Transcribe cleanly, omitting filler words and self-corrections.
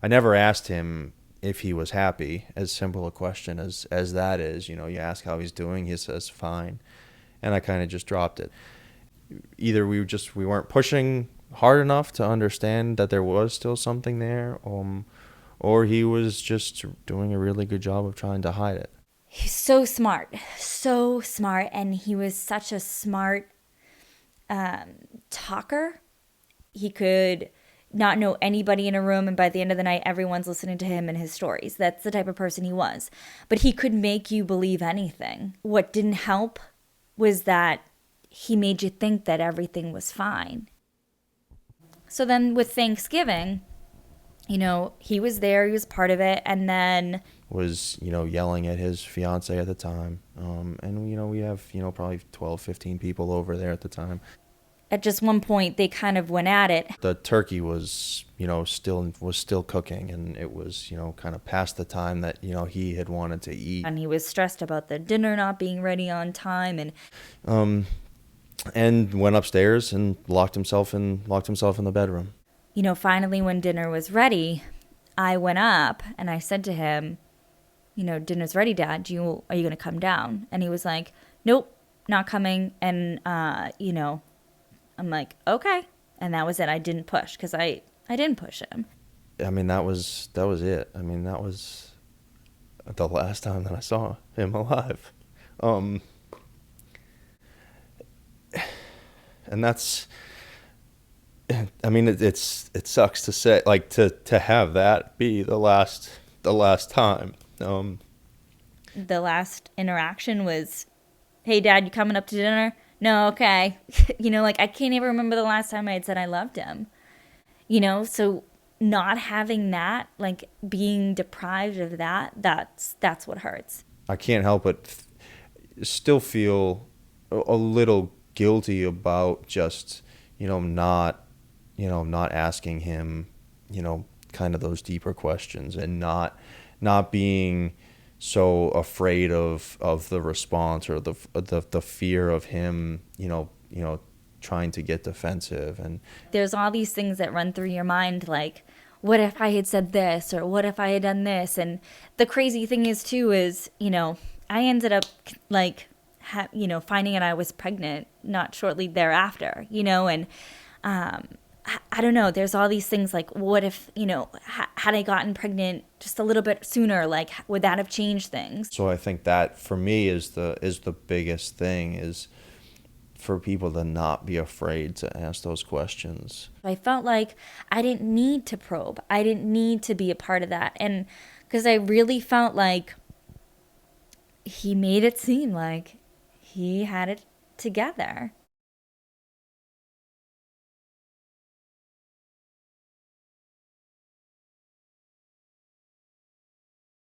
I never asked him if he was happy, as simple a question as that is. You know, you ask how he's doing, he says fine. And I kind of just dropped it. Either we weren't pushing hard enough to understand that there was still something there, or he was just doing a really good job of trying to hide it. He's so smart, and he was such a smart talker. He could not know anybody in a room, and by the end of the night, everyone's listening to him and his stories. That's the type of person he was. But he could make you believe anything. What didn't help was that he made you think that everything was fine. So then with Thanksgiving, he was there, he was part of it, and then Was, yelling at his fiance at the time. And, we have, probably 12, 15 people over there at the time. at just one point they kind of went at it. The turkey was, still cooking, and it was, kind of past the time that, he had wanted to eat. And he was stressed about the dinner not being ready on time, And went upstairs and locked himself in the bedroom. Finally when dinner was ready, I went up and I said to him, dinner's ready, Dad. Are you going to come down? And he was like, nope, not coming. And, I'm like, okay. And that was it. I didn't push because I didn't push him. I mean, that was it. I mean, that was the last time that I saw him alive. And that's, I mean, it sucks to say, like, to have that be the last time. The last interaction was, hey, Dad, you coming up to dinner? No, okay. I can't even remember the last time I had said I loved him. So not having that, like being deprived of that, that's what hurts. I can't help but still feel a little guilty about just, not asking him, kind of those deeper questions, and not being so afraid of the response, or the fear of him, trying to get defensive. And there's all these things that run through your mind, like, what if I had said this, or what if I had done this? And the crazy thing is too is, I ended up like finding out I was pregnant not shortly thereafter, and I don't know, there's all these things like, what if, had I gotten pregnant just a little bit sooner, like, would that have changed things? So I think that for me is the biggest thing, is for people to not be afraid to ask those questions. I felt like I didn't need to probe. I didn't need to be a part of that. And because I really felt like he made it seem like he had it together.